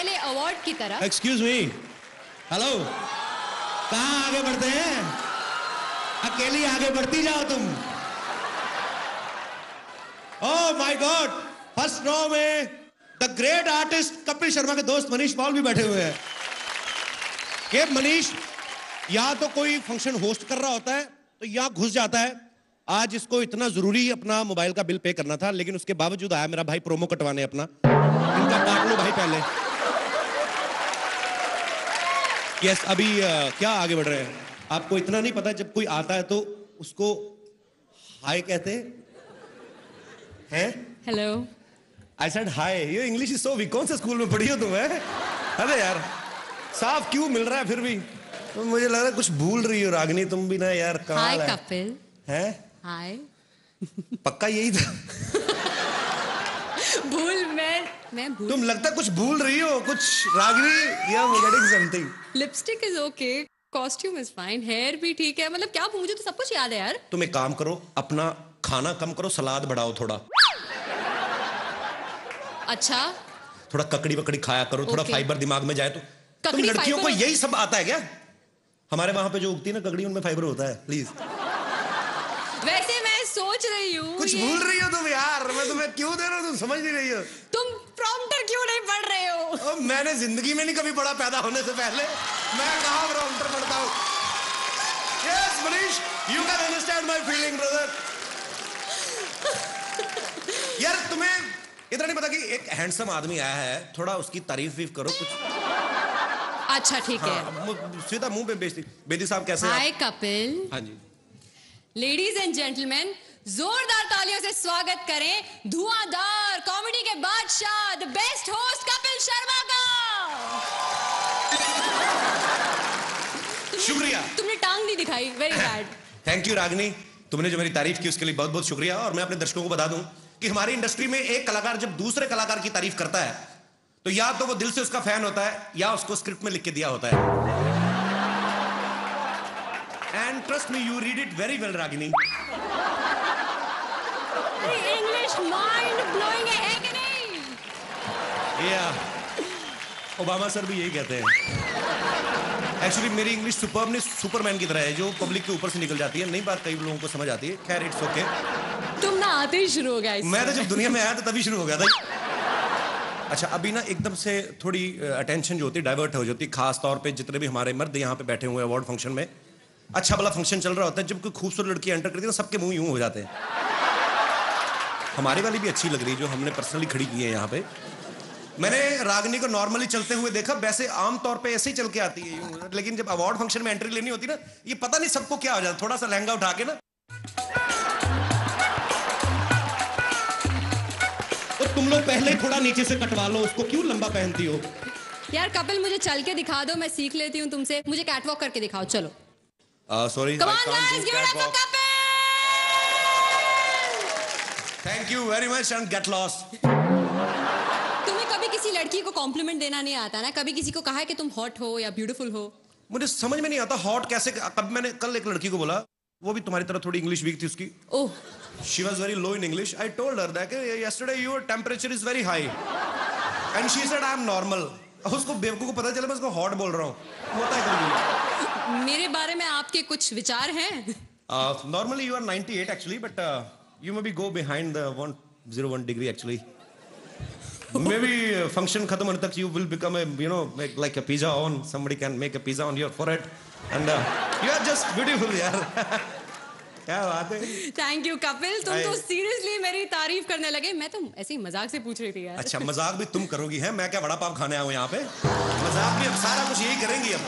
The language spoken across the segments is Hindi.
पहले अवार्ड की तरफ। एक्सक्यूज मी, हेलो, कहाँ आगे बढ़ते हैं? अकेली आगे बढ़ती जाओ तुम। Oh my God, first row में the great artist Kapil Sharma के दोस्त मनीष पॉल भी बैठे हुए हैं। ये मनीष यहाँ तो कोई फंक्शन होस्ट कर रहा होता है तो यहाँ घुस जाता है। आज इसको इतना जरूरी अपना मोबाइल का बिल पे करना था, लेकिन उसके बावजूद आया मेरा भाई प्रोमो कटवाने अपना। इनका काट लो भाई पहले। यस, अभी क्या आगे बढ़ रहे हैं? आपको इतना नहीं पता, जब कोई आता है तो उसको हाय कहते हैं। हेलो, आई सेड हाय। ये इंग्लिश इज सो वीक। कौन से स्कूल में पढ़ी हो तुम? अरे यार, साफ क्यों मिल रहा है फिर भी? तो मुझे लग रहा है कुछ भूल रही हो रागिनी तुम भी ना यार। हाय कपिल। है हाय। पक्का यही था? भूल मैं भूल। तुम लगता कुछ भूल रही हो कुछ रागिनी, या getting something. Lipstick is okay, costume is fine, hair भी ठीक है, मतलब क्या, मुझे तो सब कुछ याद है यार। तुम एक काम करो, अपना खाना कम करो, सलाद बढ़ाओ थोड़ा। अच्छा, थोड़ा ककड़ी वकड़ी खाया करो, थोड़ा फाइबर दिमाग में जाए तो। तुम लड़कियों को यही सब आता है क्या? हमारे वहां पे जो उगती है ना ककड़ी, उनमें फाइबर होता है। प्लीज। वैसे मैं सोच रही हूँ कुछ भूल रही हो तुम यार। मैं तुम्हें क्यों दे रहा हूँ, तुम समझ नहीं रही हो। तुम प्रॉम्प्टर क्यों नहीं पढ़ रहे हो? मैंने जिंदगी में नहीं कभी पढ़ा, पैदा होने से पहले। मैं कहाँ प्रॉम्प्टर पढ़ता हूँ। Yes Manish, you can understand my feeling brother. यार तुम्हें इतना नहीं पता कि एक हैंडसम आदमी आया है, थोड़ा उसकी तारीफ भी करो कुछ। अच्छा ठीक है। सीधा मुंह पे बेइज्जती। बेदी साहब कैसे हैं? हाय कपिल। हाँ जी। लेडीज एंड जेंटलमैन, जोरदार तालियों से स्वागत करें धुआंधार कॉमेडी के बादशाह, the best host Kapil Sharma का। शुक्रिया। तुमने टांग नहीं दिखाई, very bad. Thank you Ragini, तुमने जो मेरी तारीफ की उसके लिए बहुत बहुत शुक्रिया। और मैं अपने दर्शकों को बता दूं कि हमारी इंडस्ट्री में एक कलाकार जब दूसरे कलाकार की तारीफ करता है तो या तो वो दिल से उसका फैन होता है या उसको स्क्रिप्ट में लिख के दिया होता है। And trust me, you read it very well Ragini. English mind blowing है कि नहीं? ओबामा सर भी यही कहते हैं। एक्चुअली मेरी इंग्लिश सुपर्ब नहीं, सुपरमैन की तरह है जो पब्लिक के ऊपर से निकल जाती है। नई बात कई लोगों को समझ आती है। खैर इट्स ओके। तुम ना आते ही शुरू हो गया। मैं तो जब दुनिया में आया था तभी शुरू हो गया था। अच्छा, अभी ना एकदम से थोड़ी अटेंशन जो होती है डाइवर्ट हो जाती है, खास तौर पे जितने भी हमारे मर्द यहाँ पे बैठे हुए हैं अवार्ड फंक्शन में। अच्छा भला फंक्शन चल रहा होता है, जब कोई खूबसूरत लड़की एंटर करती है ना सबके मुंह यूं हो जाते हैं। हमारी वाली भी अच्छी लग रही जो हमने पर्सनली खड़ी की है यहाँ पे। मैंने रागिनी को नॉर्मली चलते हुए देखा, वैसे आम तौर पे ऐसे ही चल के आती है यूं, लेकिन जब अवार्ड फंक्शन में एंट्री लेनी होती ना, ये पता नहीं सबको क्या हो जाता, थोड़ा सा लहंगा उठा के ना तो तुम लोग पहले ही थोड़ा नीचे से कटवा लो उसको, क्यों लंबा पहनती हो? यार कपिल, मुझे चल के दिखा दो, मैं सीख लेती हूँ तुमसे। मुझे कैटवॉक करके दिखाओ, चलो। Sorry, Come on guys, give it up for Kapil! Thank you very much and get lost. तुम्हें कभी किसी लड़की को कॉम्प्लीमेंट देना नहीं आता ना? कभी किसी को कहा है कि तुम हॉट हो या ब्यूटीफुल हो? मुझे समझ में नहीं आता हॉट कैसे। कब मैंने कल एक लड़की को बोला, वो भी तुम्हारी तरह थोड़ी इंग्लिश वीक थी उसकी। ओह, She was very low in English. I told her that yesterday your temperature is very high, and she said I am normal. उसको बेवकूफ को पता चला मैं उसको हॉट बोल रहा हूँ। होता है कभी। मेरे बारे में आपके कुछ विचार हैं? Normally you are 98 actually, but you maybe go behind the 101 degree actually. Maybe function खत्म होने तक you will become a make like a pizza on. Somebody can make a pizza on your forehead, and you are just beautiful यार। क्या बात है। थैंक यू कपिल, तुम तो सीरियसली मेरी तारीफ करने लगे। मैं तो ऐसे ही मजाक से पूछ रही थी यार। अच्छा, मजाक भी तुम करोगी हैं? मैं क्या वड़ा पाव खाने आया हूँ यहाँ पे? मजाक भी अब सारा कुछ यही करेंगी अब।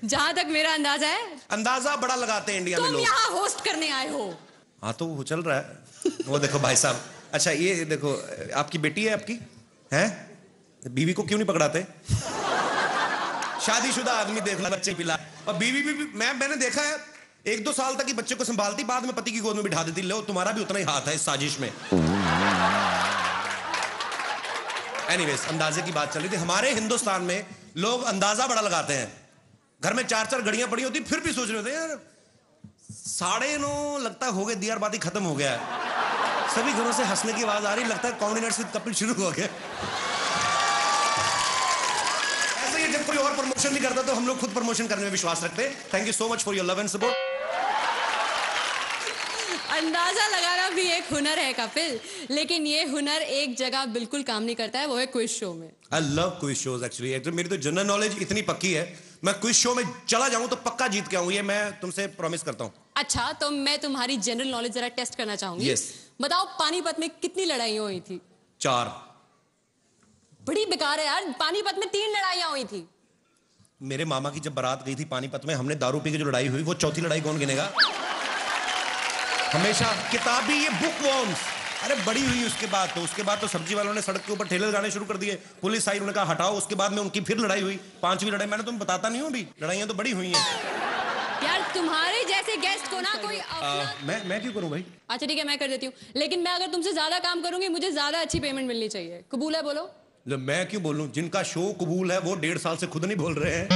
जहाँ तक मेरा अंदाजा है, अंदाजा बड़ा लगाते हैं इंडिया में लोग। तुम यहाँ होस्ट करने आए हो। हाँ तो वो चल रहा है। वो देखो भाई साहब। अच्छा ये देखो, आपकी बेटी है आपकी हैं? बीवी को क्यों नहीं पकड़ाते? शादीशुदा आदमी देख ला, बच्चे पिला। और बीवी भी मैंने देखा है 1-2 साल तक ही बच्चे को संभालती, बाद में पति की गोद में बिठा देती। लो तुम्हारा भी उतना ही हाथ है इस साजिश में। एनीवेज, अंदाजे की बात चल रही थी। हमारे हिंदुस्तान में लोग अंदाजा बड़ा लगाते हैं। घर में 4-4 घड़ियां पड़ी होती, फिर भी सोच रहे होते यार 9:30 लगता हो गए, दियार बाती खत्म हो गया है। सभी घरों से हंसने की आवाज आ रही, लगता है कॉमेडी नाइट्स विद कपिल शुरू हो गया। ऐसे ही जब कोई और प्रमोशन नहीं करता तो हम लोग खुद प्रमोशन करने में विश्वास रखते हैं। Thank you so much for your love and support. अंदाजा लगाना भी एक हुनर है कपिल, लेकिन ये हुनर एक जगह बिल्कुल काम नहीं करता है, वो है क्विज शो में। I love quiz shows actually. मेरी तो जनरल नॉलेज इतनी पक्की है, मैं क्विज शो में चला जाऊं तो पक्का जीत के आऊं, ये मैं तुमसे प्रॉमिस करता हूं। अच्छा, तो मैं तुम्हारी जनरल नॉलेज जरा टेस्ट करना चाहूंगी। Yes. बताओ, पानीपत में कितनी लड़ाइयां हुई थी? 4। बड़ी बेकार है यार, पानीपत में 3 लड़ाइयां हुई थी। मेरे मामा की जब बारात गई थी पानीपत में, हमने दारू पी के जो लड़ाई हुई, वो चौथी लड़ाई कौन गिनेगा? हमेशा किताबी ये बुक वॉर्म्स। अरे बड़ी हुई उसके बाद तो सब्जी वालों ने सड़क के ऊपर ठेले लगाने शुरू कर दिए, पुलिस आई, उन्होंने कहा हटाओ। उसके बाद में उनकी फिर लड़ाई हुई, 5वीं लड़ाई। मैंने तुम्हें बताता नहीं हूं अभी, लड़ाइयां तो बड़ी हुई हैं। यार तुम्हारे जैसे गेस्ट को ना कोई मैं क्यों करूं भाई? अच्छा ठीक है, मैं कर देती हूँ, लेकिन मैं अगर तुमसे ज्यादा काम करूंगी मुझे ज्यादा अच्छी पेमेंट मिलनी चाहिए। कबूल है? बोलो। मैं क्यों बोलूं? जिनका शो कबूल है वो 1.5 साल से खुद नहीं बोल रहे हैं।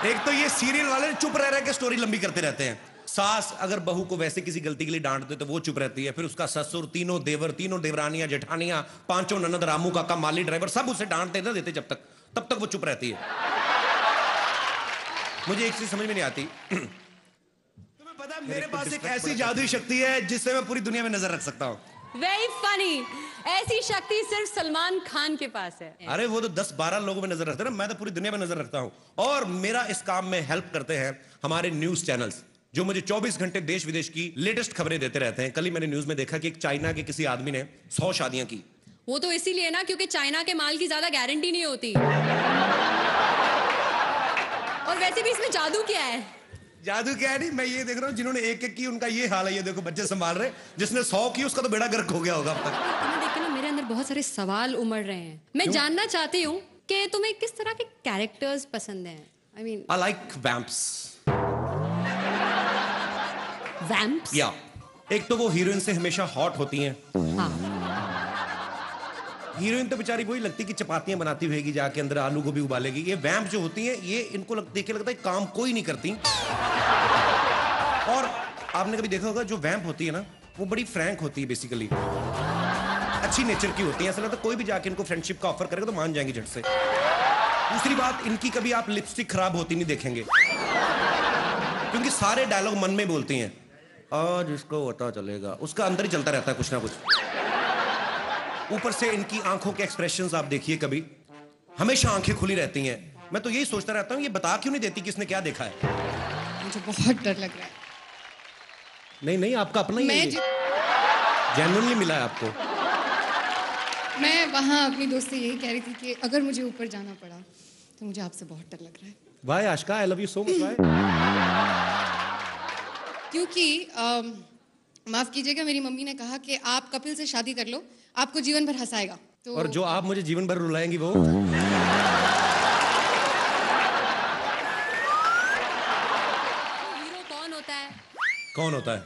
एक तो ये सीरियल वाले चुप रह रहे के स्टोरी लंबी करते रहते हैं। सास अगर बहू को वैसे किसी गलती के लिए डांट दे तो वो चुप रहती है, फिर उसका ससुर, तीनों देवर, तीनों देवरानियां, जेठानियां, 5 ननद, रामू काका, माली ड्राइवर, सब उसे डांटते ना देते तब तक वो चुप रहती है। मुझे एक चीज समझ में नहीं आती। तुम्हें पता है मेरे पास एक ऐसी जादुई शक्ति है जिससे मैं पूरी दुनिया में नजर रख सकता हूं। Very funny. ऐसी शक्ति सिर्फ सलमान खान के पास है। अरे वो तो 10-12 लोगों में नजर रखते हैं ना, मैं तो पूरी दुनिया में नजर रखता हूं। और मेरा इस काम में हेल्प करते हैं हमारे न्यूज चैनल्स, जो मुझे 24 घंटे देश विदेश की लेटेस्ट खबरें देते रहते हैं। कल ही मैंने न्यूज में देखा कि एक चाइना के किसी आदमी ने 100 शादियां की। वो तो इसीलिए ना क्योंकि चाइना के माल की ज्यादा गारंटी नहीं होती। और वैसे भी इसमें जादू क्या है? जादू क्या है? नहीं, मैं ये देख रहा हूँ जिन्होंने एक की उनका ये हाल है। ये देखो बच्चे संभाल रहे, जिसने 100 की उसका तो बेड़ा गर्क हो गया होगा अब तक। तुम्हें देख के ना मेरे अंदर बहुत सारे सवाल उमड़ रहे हैं। मैं जानना चाहती हूँ कि तुम्हें किस तरह के कैरेक्टर्स पसंद हैं? I mean, I like vamps. Vamps? या एक तो वो हीरोइन से हमेशा हॉट होती हैं। हाँ। हीरोइन तो बेचारी वही लगती कि चपातियां बनाती होगी, जाके अंदर आलू गोभी उबालेगी। ये वैम्प जो होती हैं, ये इनको देख के लगता है काम कोई नहीं करती। और आपने कभी देखा होगा जो वैम्प होती है ना, वो बड़ी फ्रैंक होती है, बेसिकली अच्छी नेचर की होती है। ऐसा लगता है कोई भी जाके इनको फ्रेंडशिप का ऑफर करेगा तो मान जाएंगी झट से। दूसरी बात, इनकी कभी आप लिपस्टिक खराब होती नहीं देखेंगे, क्योंकि सारे डायलॉग मन में बोलती हैं। आज इसको पता चलेगा, उसका अंदर ही चलता रहता है कुछ ना कुछ। ऊपर से इनकी आंखों के एक्सप्रेशंस आप देखिए, कभी हमेशा आंखें खुली रहती हैं। मैं तो यही सोचता रहता हूँ, ये बता क्यों नहीं देती किसने क्या देखा है। मुझे बहुत डर लग रहा है। नहीं, आपका अपना ही मैं जेन्युइनली मिला है आपको। मैं वहाँ अपनी दोस्त से यही कह रही थी कि अगर मुझे ऊपर जाना पड़ा तो मुझे आपसे बहुत डर लग रहा है। Why Ashika, I love you so much. Why? क्योंकि माफ कीजिएगा, मेरी मम्मी ने कहा कि आप कपिल से शादी कर लो, आपको जीवन भर हंसाएगा। तो और जो आप मुझे जीवन भर रुलाएंगी वो? हीरो कौन होता है? कौन होता है?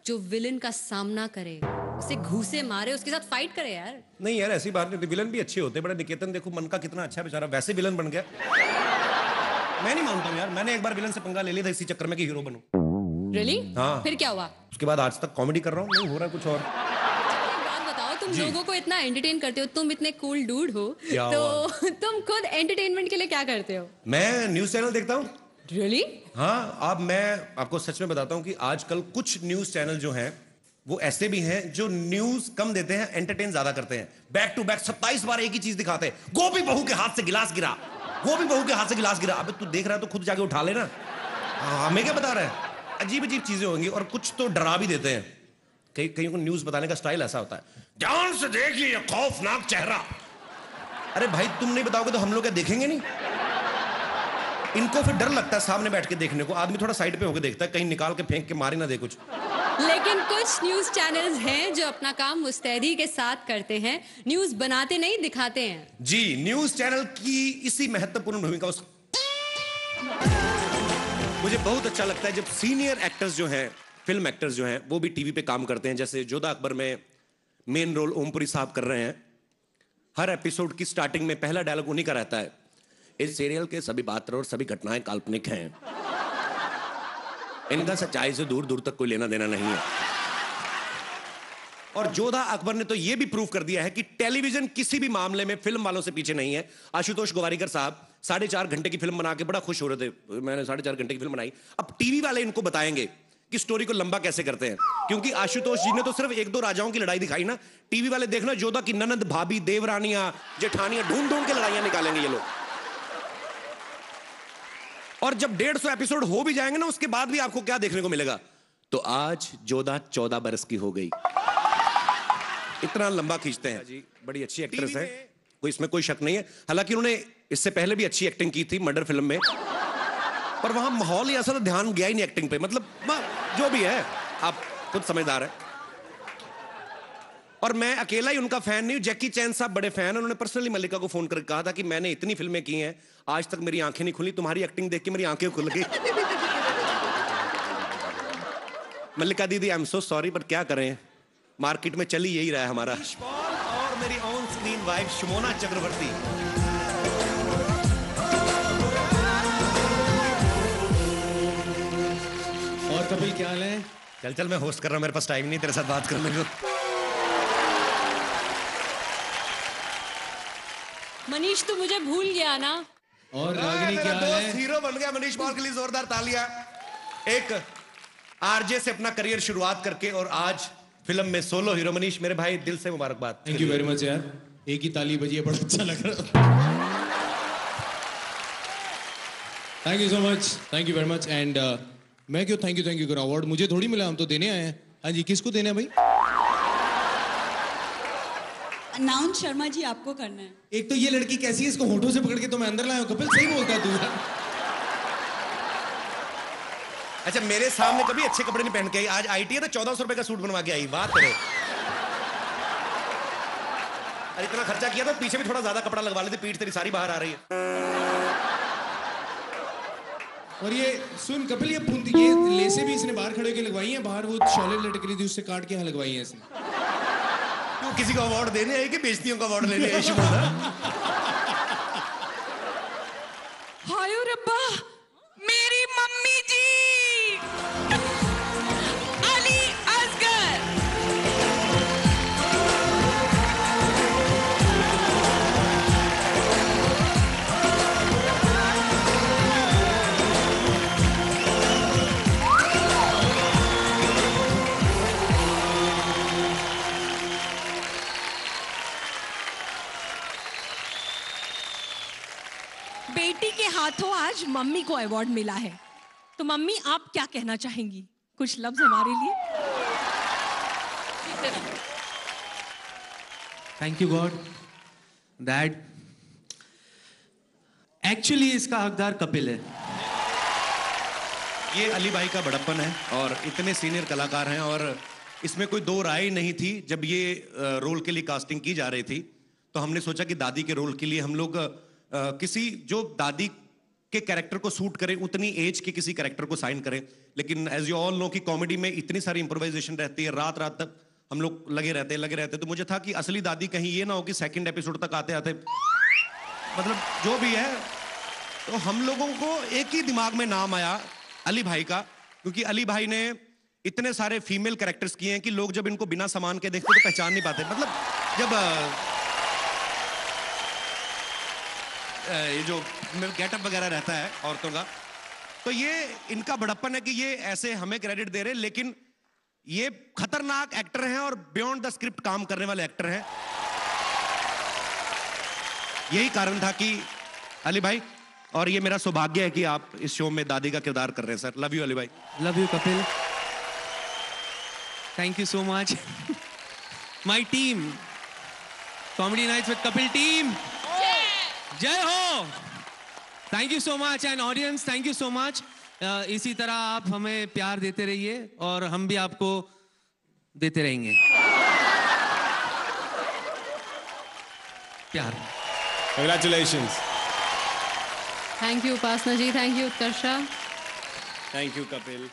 जो विलन का सामना करे, उसे घूसे मारे, उसके साथ फाइट करे यार। नहीं यार, ऐसी बात नहीं होती। विलन भी अच्छे होते हैं। बड़ा निकेतन देखो, मन का कितना अच्छा बेचारा, वैसे विलन बन गया। मैं नहीं मानता हूँ यार, मैंने एक बार विलन से पंगा ले लिया था इसी चक्कर में कि हीरो बनूं। Really? हाँ। फिर क्या हुआ? उसके बाद आज तक कॉमेडी कर रहा हूँ, नहीं हो रहा कुछ और। एक बात बताओ, तुम लोगों को इतना एंटरटेन करते हो, तुम इतने कूल डूड हो, क्या तो तुम खुद एंटरटेनमेंट के लिए क्या करते हो? मैं न्यूज चैनल देखता हूँ। Really? हाँ, अब मैं आपको सच में बताता हूँ कि आजकल कुछ न्यूज चैनल जो हैं वो ऐसे भी हैं जो न्यूज कम देते हैं, एंटरटेन ज्यादा करते हैं। बैक टू बैक 27 बार एक ही चीज दिखाते हैं। गोभी बहू के हाथ से गिलास गिरा, गोभी बहू के हाथ से गिलास गिरा। अबे तू देख रहा है तो खुद जाके उठा लेना। हमें क्या बता रहा है? अजीब अजीब चीजें होंगी, और कुछ तो डरा भी देते हैं। कहीं को न्यूज बताने का स्टाइल ऐसा होता है, ध्यान से देखिए खौफनाक चेहरा। अरे भाई, तुम नहीं बताओगे तो हम लोग क्या देखेंगे नहीं? इनको फिर डर लगता है सामने बैठ के देखने को। आदमी थोड़ा साइड पे होकर देखता है, कहीं निकाल के फेंक के मारी ना दे कुछ। लेकिन कुछ न्यूज चैनल्स हैं जो अपना काम मुस्तैदी के साथ करते हैं, न्यूज बनाते नहीं दिखाते हैं। जी, न्यूज चैनल की इसी महत्वपूर्ण भूमिका मुझे बहुत अच्छा लगता है जब सीनियर एक्टर्स जो हैं, फिल्म एक्टर्स जो हैं, वो भी टीवी पे काम करते हैं। जैसे जोधा अकबर में मेन रोल ओमपुरी साहब कर रहे हैं। हर एपिसोड की स्टार्टिंग में पहला डायलॉग उन्हीं का रहता है, इस सीरियल के सभी पात्र और सभी घटनाएं काल्पनिक हैं, इनका सच्चाई से दूर दूर तक कोई लेना देना नहीं है। और जोधा अकबर ने तो यह भी प्रूव कर दिया है कि टेलीविजन किसी भी मामले में फिल्म वालों से पीछे नहीं है। आशुतोष गोवारिकर साहब 4.5 घंटे की फिल्म बना के बड़ा खुश हो रहे थे, मैंने 4.5 घंटे की फिल्म बनाई। अब टीवी वाले इनको बताएंगे कि स्टोरी को लंबा कैसे करते हैं, क्योंकि आशुतोष जी ने तो सिर्फ 1-2 राजाओं की लड़ाई दिखाई ना। टीवी वाले देखना जोधा की ननद, भाभी, देवरानियां, जेठानियां ढूंढ ढूंढ के लड़ाइयां निकालेंगे ये लोग। और जब 150 एपिसोड हो भी जाएंगे ना, उसके बाद भी आपको क्या देखने को मिलेगा? तो आज जोधा 14 बरस की हो गई। इतना लंबा खींचते हैं जी। बड़ी अच्छी एक्ट्रेस है, कोई इसमें कोई शक नहीं है। हालांकि उन्होंने इससे पहले भी अच्छी एक्टिंग की थी मर्डर फिल्म में, पर वहां माहौल ही ऐसा था, ध्यान गया ही नहीं एक्टिंग पे। मतलब जो भी है, आप खुद समझदार है। और मैं अकेला ही उनका फैन नहीं हूं, जैकी चैन साहब बड़े फैन हैं। उन्होंने पर्सनली मल्लिका को फोन करके कहा था कि मैंने इतनी फिल्में की हैं, आज तक मेरी आंखें नहीं खुली, तुम्हारी एक्टिंग देख के मेरी आंखें खुल गई। मल्लिका दीदी, आई एम सो सॉरी, पर क्या करें, मार्केट में चली यही रहा है हमारा। और मेरी ऑन स्क्रीन वाइफ शुमोना चक्रवर्ती। और कपिल क्या हाल है? चल मैं होस्ट कर रहा हूं, मेरे पास टाइम नहीं तेरे साथ बात करने को। मनीष तू मुझे भूल गया ना। और रागिनी क्या हाल है? हीरो बन गया मनीष पॉल के लिए जोरदार तालियां। एक आरजे से अपना करियर शुरुआत करके और आज फिल्म में सोलो हीरो। मनीष मेरे भाई, दिल से मुबारकबाद। थैंक यू वेरी मच यार, एक ही ताली बजी है, बड़ा अच्छा लग रहा। Thank you so much, thank you very much. And मैं क्यों थैंक यू करूं? अवार्ड मुझे थोड़ी मिला, हम तो देने आए हैं। हाँ जी, किसको देना है भाई? अनाउंस शर्मा जी आपको करना है। एक तो ये लड़की कैसी है, इसको होठों से पकड़ के तो मैं अंदर लाया हूं। कपिल सही बोलता है तू यार। अच्छा, मेरे सामने कभी अच्छे कपड़े नहीं पहन के आई, आज आईटी है तो 1400 रुपए का सूट बनवा के आई। बात करे, अरे इतना खर्चा किया था, पीछे भी थोड़ा ज्यादा कपड़ा लगवा लेते, पीठ तेरी सारी बाहर आ रही है। और ये सुन कपिल, ये लेसे भी इसने बाहर खड़े होकर लगवाई हैं, बाहर वो शॉले लटक रही थी उससे काट के यहाँ लगवाई हैं इसने। तो किसी को अवार्ड देने आई कि बेइज्जतियों का अवार्ड लेने आई शुमोना? हाय रब्बा, मेरी मम्मी जी अली असगर। बेटी के हाथों आज मम्मी को अवार्ड मिला है, तो मम्मी आप क्या कहना चाहेंगी? कुछ लफ्ज हमारे लिए। Thank you God that actually इसका हकदार कपिल है। ये अली भाई का बड़प्पन है, और इतने सीनियर कलाकार हैं, और इसमें कोई दो राय नहीं थी। जब ये रोल के लिए कास्टिंग की जा रही थी, तो हमने सोचा कि दादी के रोल के लिए हम लोग किसी जो दादी के कैरेक्टर को सूट करे, उतनी एज के किसी कैरेक्टर को साइन करें। लेकिन एज यू ऑल नो कि कॉमेडी में इतनी सारी इंप्रोवाइजेशन रहती है, रात रात तक हम लोग लगे रहते। तो मुझे था कि असली दादी कहीं ये ना हो कि सेकंड एपिसोड तक आते आते, मतलब जो भी है, तो हम लोगों को एक ही दिमाग में नाम आया अली भाई का, क्योंकि अली भाई ने इतने सारे फीमेल कैरेक्टर्स किए हैं कि लोग जब इनको बिना सामान के देखते तो पहचान नहीं पाते। मतलब जब ये जो गेटअप वगैरह रहता है औरतों का, तो ये इनका बड़प्पन है कि ये ऐसे हमें क्रेडिट दे रहे हैं, लेकिन ये खतरनाक एक्टर हैं और बियॉन्ड द स्क्रिप्ट काम करने वाले एक्टर हैं। यही कारण था कि अली भाई, और ये मेरा सौभाग्य है कि आप इस शो में दादी का किरदार कर रहे हैं सर। लव यू अली भाई। Love you Kapil, thank you so much. My team, comedy nights with Kapil team, जय हो। Thank you so much, and audience thank you so much. इसी तरह आप हमें प्यार देते रहिए और हम भी आपको देते रहेंगे प्यार। Congratulations. Thank you Upasana ji, thank you Utkarsha. Thank you Kapil.